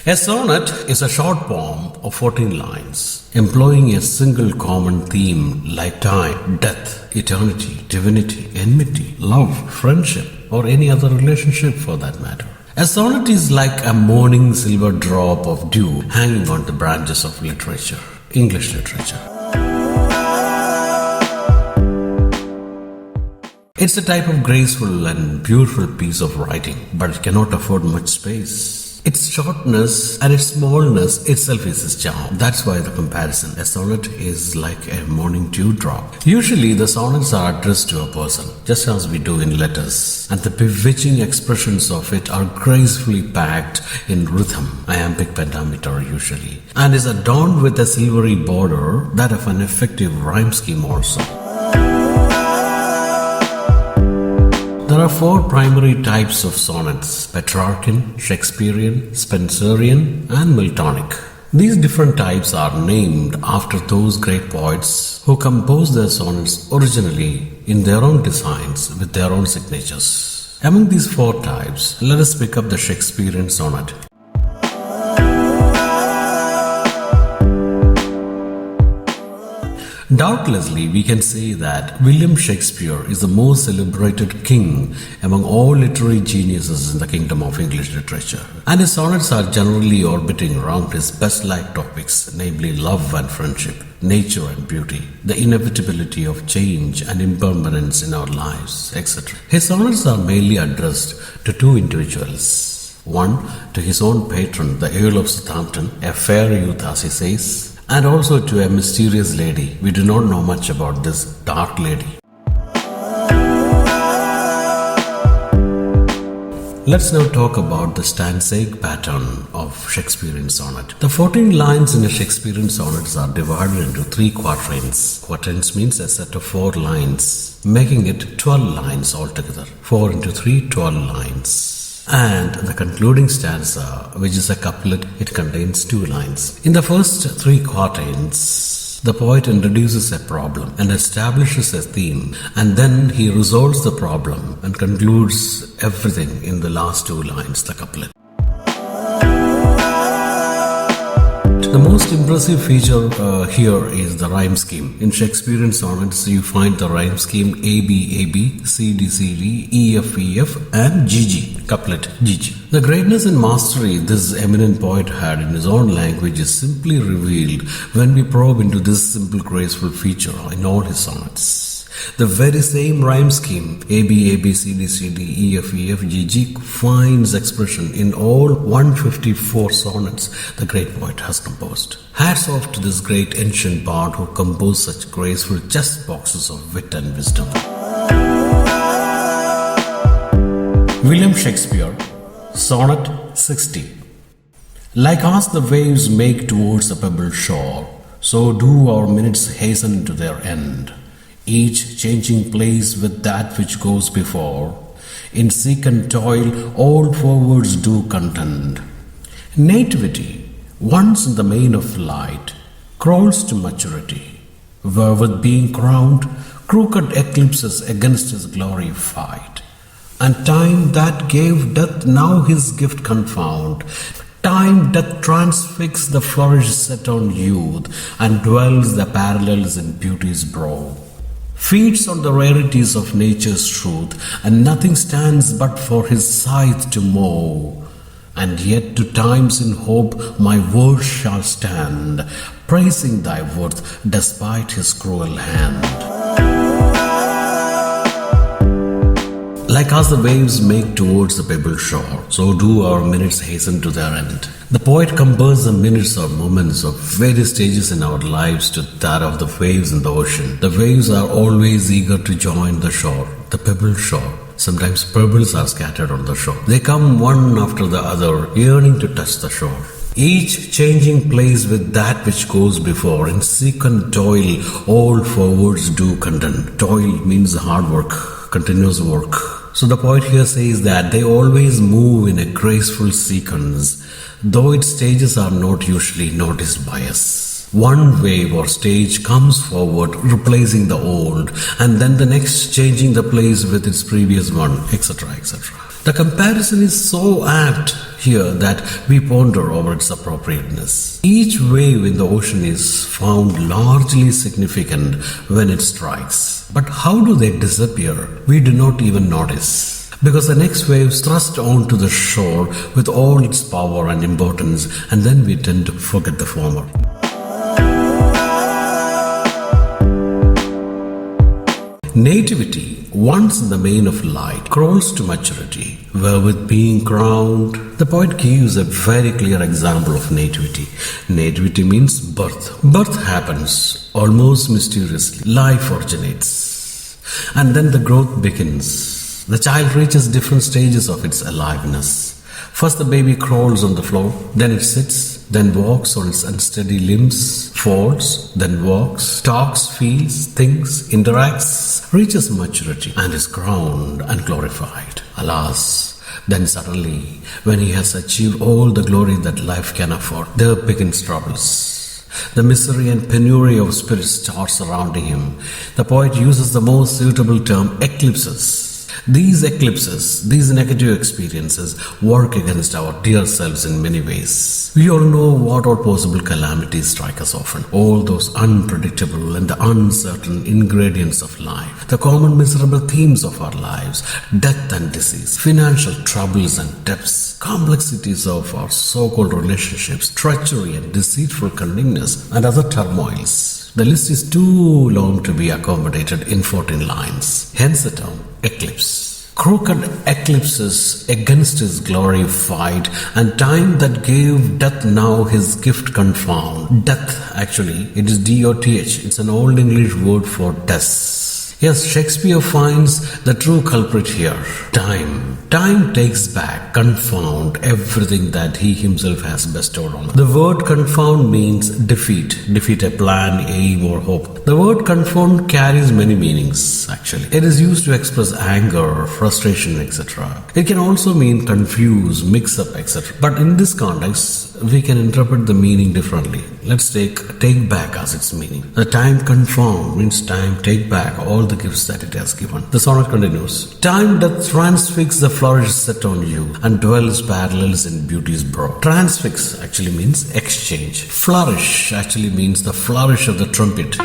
A sonnet is a short poem of 14 lines, employing a single common theme like time, death, eternity, divinity, enmity, love, friendship, or any other relationship for that matter. A sonnet is like a morning silver drop of dew hanging on the branches of literature, English literature. It's a type of graceful and beautiful piece of writing, but it cannot afford much space. Its shortness and its smallness itself is its charm. That's why the comparison. A sonnet is like a morning dewdrop. Usually the sonnets are addressed to a person, just as we do in letters. And the bewitching expressions of it are gracefully packed in rhythm, iambic pentameter usually, and is adorned with a silvery border, that of an effective rhyme scheme also. There are four primary types of sonnets: Petrarchan, Shakespearean, Spenserian, and Miltonic. These different types are named after those great poets who composed their sonnets originally in their own designs with their own signatures. Among these four types, let us pick up the Shakespearean sonnet. Doubtlessly, we can say that William Shakespeare is the most celebrated king among all literary geniuses in the kingdom of English literature. And his sonnets are generally orbiting around his best-liked topics, namely love and friendship, nature and beauty, the inevitability of change and impermanence in our lives, etc. His sonnets are mainly addressed to two individuals. One, to his own patron, the Earl of Southampton, a fair youth as he says, and also to a mysterious lady. We do not know much about this dark lady. Let's now talk about the stanzaic pattern of Shakespearean sonnet. The 14 lines in a Shakespearean sonnet are divided into 3 quatrains. Quatrains means a set of 4 lines, making it 12 lines altogether. 4 into 3, 12 lines. And the concluding stanza, which is a couplet, it contains 2 lines. In the first 3 quatrains, the poet introduces a problem and establishes a theme, and then he resolves the problem and concludes everything in the last 2 lines, the couplet. The most impressive feature here is the rhyme scheme. In Shakespearean sonnets, you find the rhyme scheme AB, AB, CD, CD, EF, EF, and GG, couplet, GG. The greatness and mastery this eminent poet had in his own language is simply revealed when we probe into this simple, graceful feature in all his sonnets. The very same rhyme scheme, AB, AB, CD, CD, EF, EF, GG, finds expression in all 154 sonnets the great poet has composed. Hats off to this great ancient bard who composed such graceful chest boxes of wit and wisdom. William Shakespeare, Sonnet 60. Like as the waves make towards a pebble shore, so do our minutes hasten to their end. Each changing place with that which goes before. In seek and toil, all forwards do contend. Nativity, once in the main of light, crawls to maturity, wherewith being crowned, crooked eclipses against his glory fight. And time that gave death now his gift confound. Time doth transfix the flourish set on youth, and dwells the parallels in beauty's brow. Feeds on the rarities of nature's truth, and nothing stands but for his scythe to mow. And yet to times in hope my words shall stand, praising thy worth despite his cruel hand. Like as the waves make towards the pebble shore, so do our minutes hasten to their end. The poet compares the minutes or moments of various stages in our lives to that of the waves in the ocean. The waves are always eager to join the shore, the pebble shore. Sometimes pebbles are scattered on the shore. They come one after the other, yearning to touch the shore. Each changing place with that which goes before. In seek and toil, all forwards do contend. Toil means hard work, continuous work. So the poet here says that they always move in a graceful sequence, though its stages are not usually noticed by us. One wave or stage comes forward, replacing the old, and then the next changing the place with its previous one, etc., etc. The comparison is so apt here that we ponder over its appropriateness. Each wave in the ocean is found largely significant when it strikes. But how do they disappear? We do not even notice. Because the next wave thrust onto the shore with all its power and importance, and then we tend to forget the former. Nativity, once in the main of light, crawls to maturity, wherewith being crowned. The poet gives a very clear example of nativity. Nativity means birth. Birth happens almost mysteriously. Life originates. And then the growth begins. The child reaches different stages of its aliveness. First the baby crawls on the floor, then it sits, then walks on its unsteady limbs, falls, then walks, talks, feels, thinks, interacts, reaches maturity, and is crowned and glorified. Alas, then suddenly, when he has achieved all the glory that life can afford, there begins troubles. The misery and penury of spirit start surrounding him. The poet uses the most suitable term, eclipses. These eclipses, these negative experiences work against our dear selves in many ways. We all know what all possible calamities strike us often. All those unpredictable and uncertain ingredients of life. The common miserable themes of our lives. Death and disease, financial troubles and debts, complexities of our so-called relationships, treachery and deceitful cunningness, and other turmoils. The list is too long to be accommodated in 14 lines. Hence the term eclipse. Crooked eclipses against his glory fight, and time that gave death now his gift confound. Death, actually, it is D-O-T-H. It's an Old English word for death. Yes, Shakespeare finds the true culprit here. Time. Time takes back, confound everything that he himself has bestowed on us. The word confound means defeat. Defeat a plan, aim or hope. The word confound carries many meanings, actually. It is used to express anger, frustration, etc. It can also mean confuse, mix up, etc. But in this context, we can interpret the meaning differently. Let's take back as its meaning. The time confound means time take back all the gifts that it has given. The sonnet continues. Time doth transfix the flourish set on you, and dwells parallels in beauty's brow. Transfix actually means exchange. Flourish actually means the flourish of the trumpet.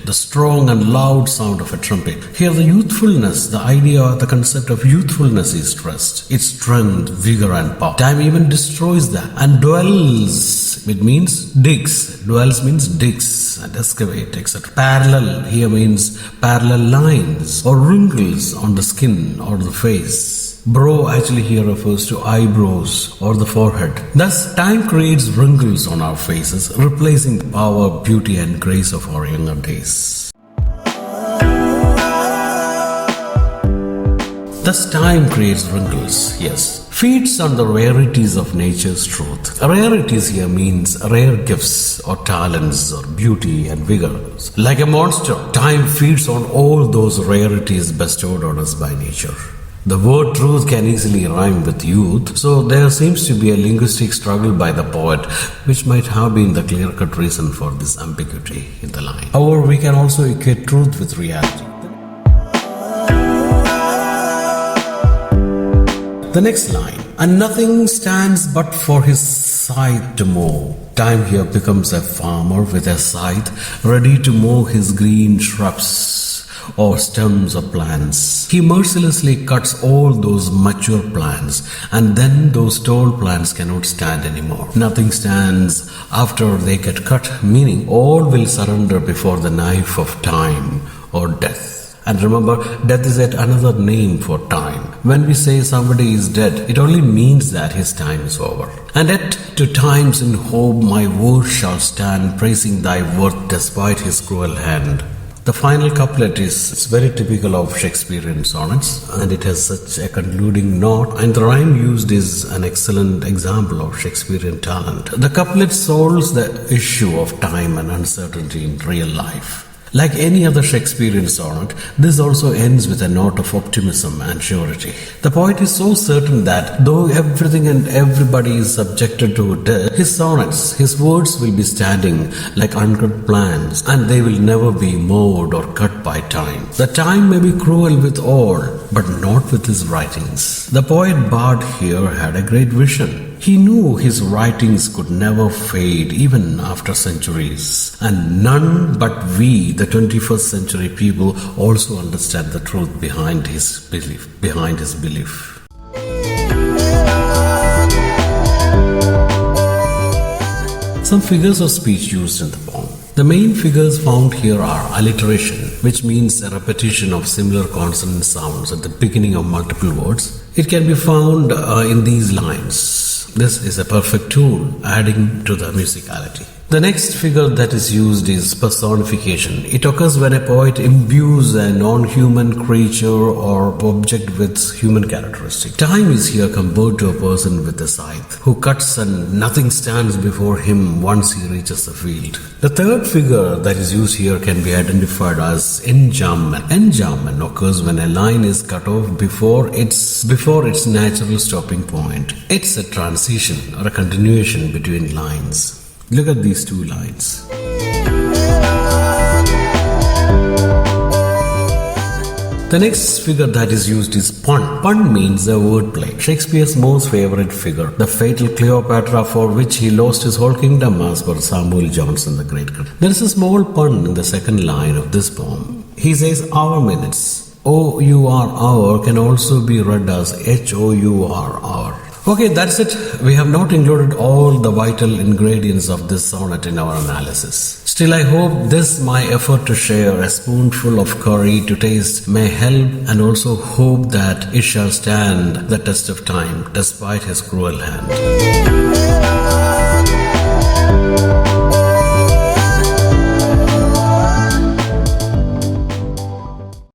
The strong and loud sound of a trumpet. Here the youthfulness, the idea, the concept of youthfulness is stressed. Its strength, vigor and power. Time even destroys that. And dwells, it means digs. Dwells means digs and excavate, etc. Parallel here means parallel lines or wrinkles on the skin or the face. Brow actually here refers to eyebrows or the forehead. Thus, time creates wrinkles on our faces, replacing the power, beauty and grace of our younger days. Thus, time creates wrinkles, yes. Feeds on the rarities of nature's truth. Rarities here means rare gifts or talents or beauty and vigor. Like a monster, time feeds on all those rarities bestowed on us by nature. The word truth can easily rhyme with youth, so there seems to be a linguistic struggle by the poet, which might have been the clear-cut reason for this ambiguity in the line. However, we can also equate truth with reality. The next line, and nothing stands but for his scythe to mow. Time here becomes a farmer with a scythe, ready to mow his green shrubs or stems of plants. He mercilessly cuts all those mature plants, and then those tall plants cannot stand anymore. Nothing stands after they get cut, meaning all will surrender before the knife of time or death. And remember, death is yet another name for time. When we say somebody is dead, it only means that his time is over. And yet, to times in hope my words shall stand, praising thy worth despite his cruel hand. The final couplet is very typical of Shakespearean sonnets, and it has such a concluding note, and the rhyme used is an excellent example of Shakespearean talent. The couplet solves the issue of time and uncertainty in real life. Like any other Shakespearean sonnet, this also ends with a note of optimism and surety. The poet is so certain that though everything and everybody is subjected to death, his sonnets, his words will be standing like uncut plants, and they will never be mowed or cut by time. The time may be cruel with all, but not with his writings. The poet bard here had a great vision. He knew his writings could never fade even after centuries. And none but we, the 21st century people, also understand the truth behind his belief. Some figures of speech used in the poem. The main figures found here are alliteration, which means a repetition of similar consonant sounds at the beginning of multiple words. It can be found in these lines. This is a perfect tool, adding to the musicality. The next figure that is used is personification. It occurs when a poet imbues a non-human creature or object with human characteristics. Time is here compared to a person with a scythe, who cuts and nothing stands before him once he reaches the field. The third figure that is used here can be identified as enjambment. Enjambment occurs when a line is cut off before its natural stopping point. It's a transition or a continuation between lines. Look at these two lines. The next figure that is used is pun. Pun means a wordplay. Shakespeare's most favorite figure, the fatal Cleopatra for which he lost his whole kingdom, as per Samuel Johnson the great critic. There is a small pun in the second line of this poem. He says, "Our minutes." O-U-R-our can also be read as H-O-U-R-R. Okay, that's it. We have not included all the vital ingredients of this sonnet in our analysis. Still, I hope this my effort to share a spoonful of curry to taste may help, and also hope that it shall stand the test of time despite his cruel hand.